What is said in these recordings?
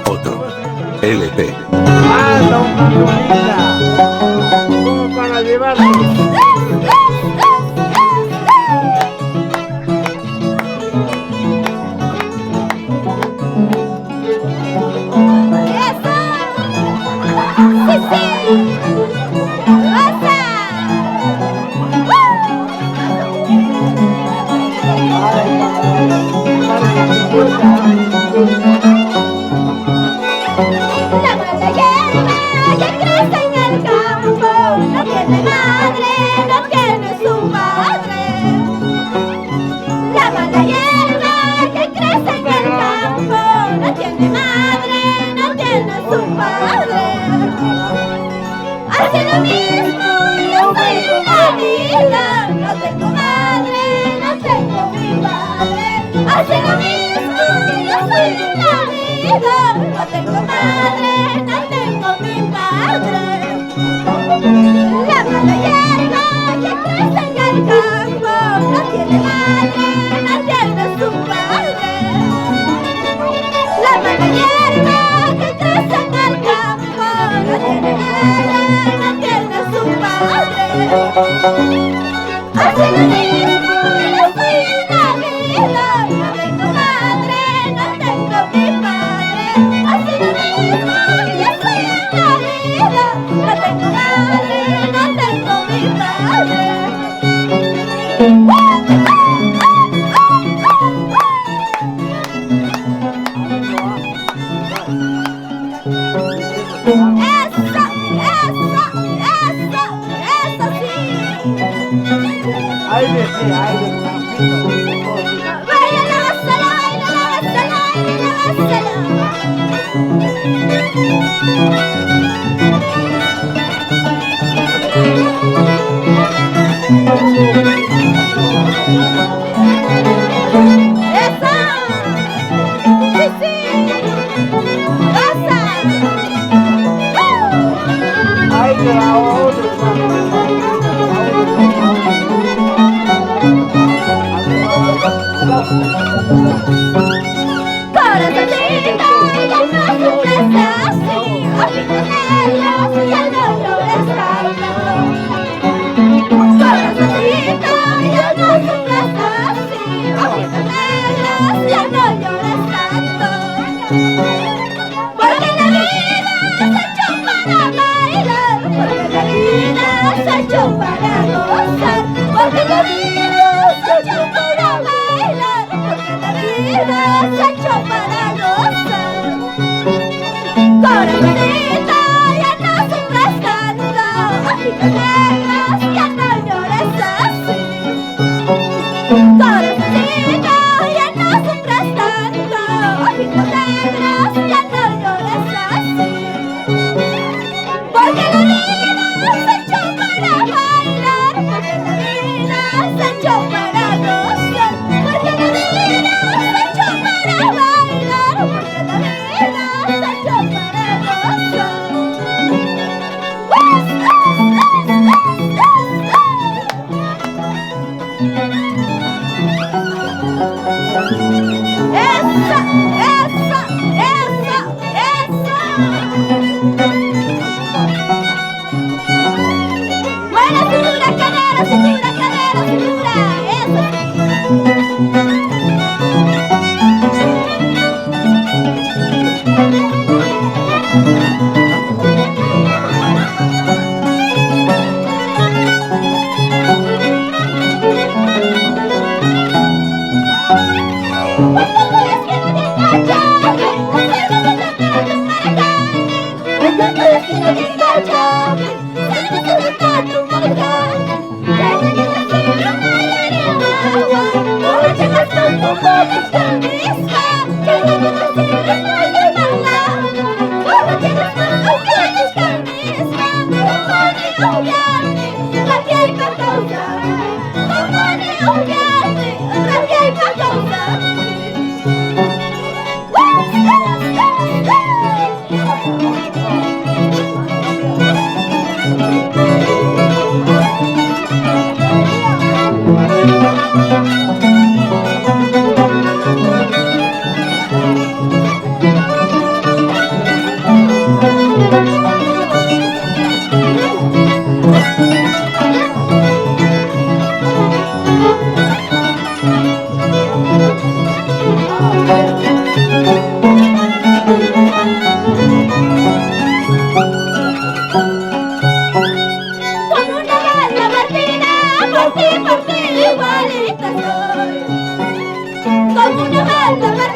Otto. LP. Falta una colita como para llevarlo.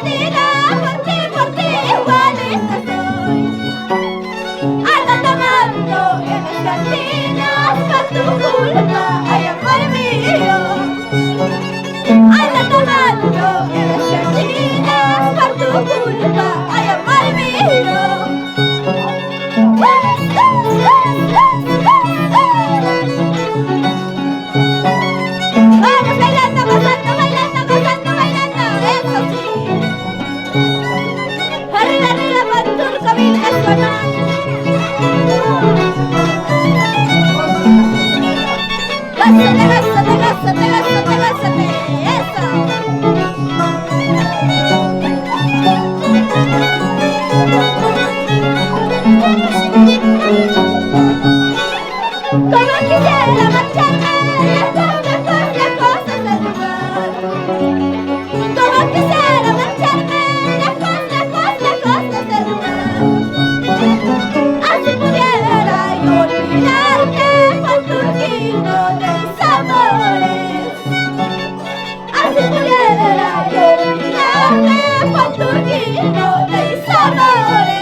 Argentina, por ti igualita soy. Ando tomando en las cantinas por tu culpa, ay amor mío. Ando tomando en las cantinas por tu culpa, ay amor mío. Vamos bailando, gozando, bailando, gozando, bailando, eso sí. Arriba, arriba, con turco, mil casconas. Gázate, gázate, gázate, gázate, gázate, eso. Como quisiera marcharme lejos, lejos, lejos de este lugar. Como quisiera marcharme lejos, lejos, lejos de este lugar. Así pudiera yo olvidarte con turquino de mis amores. Así pudiera yo olvidarte con turquino de mis amores.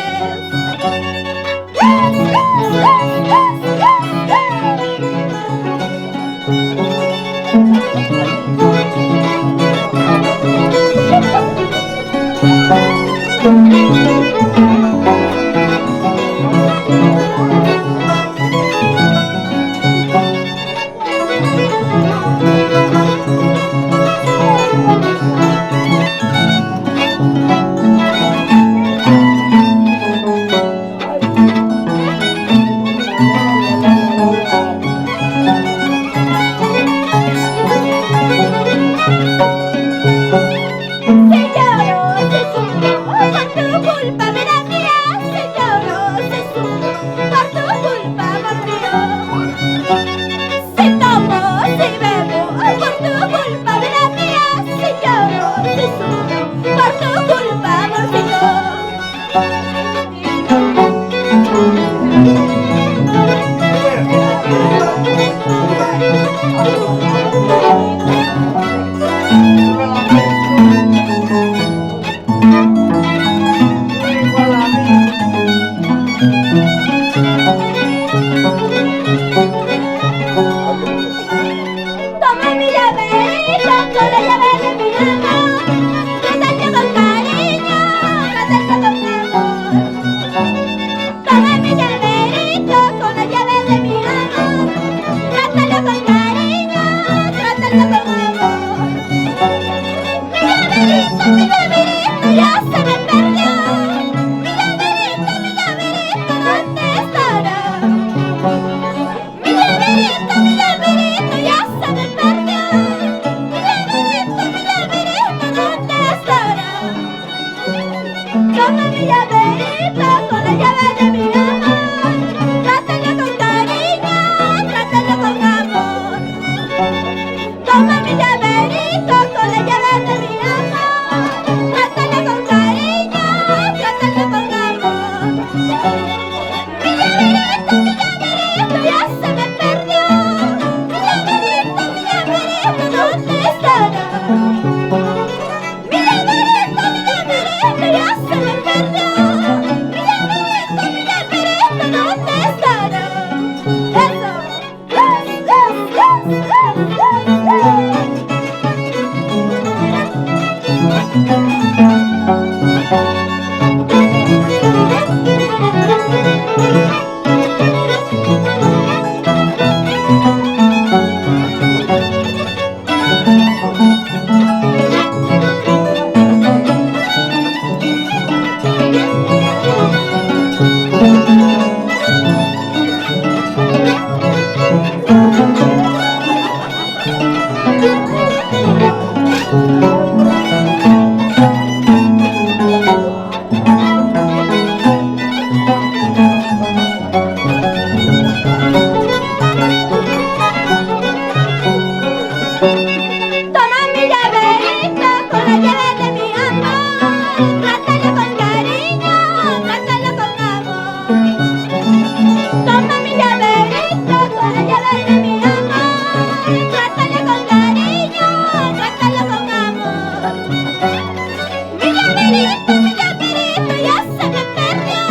llaverito ya se me perdió.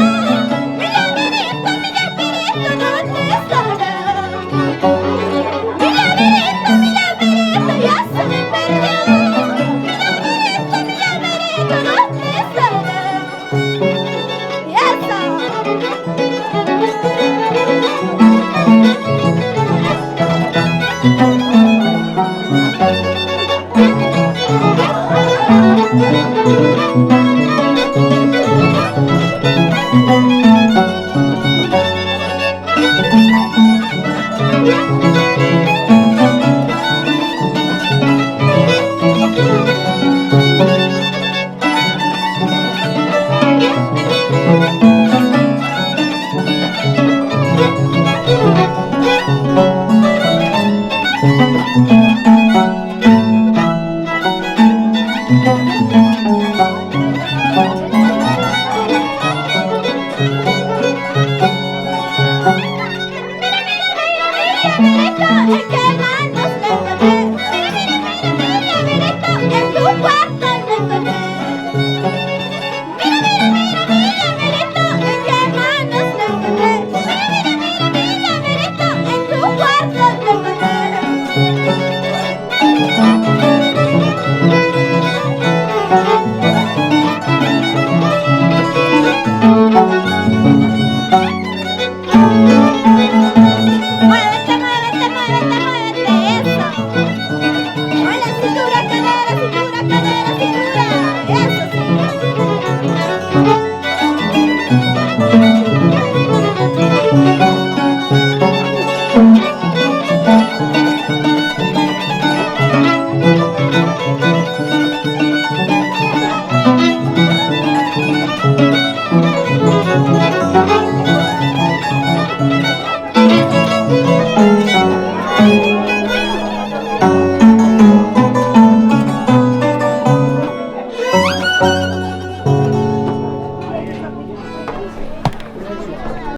Mi llaverito, ¿dónde estará? Mi llaverito ya se me perdió. Mi llaverito, ¿dónde estará? Y eso. ¿En qué manos lo encontré? Mira, en tu cuarto lo encontré. Mira, ¿en qué manos lo encontré? Mira, en tu cuarto lo encontré. Muévete, muévete, muévete, muévete, eso. Mueve la cintura, cadera, cintura, cadera, cintura.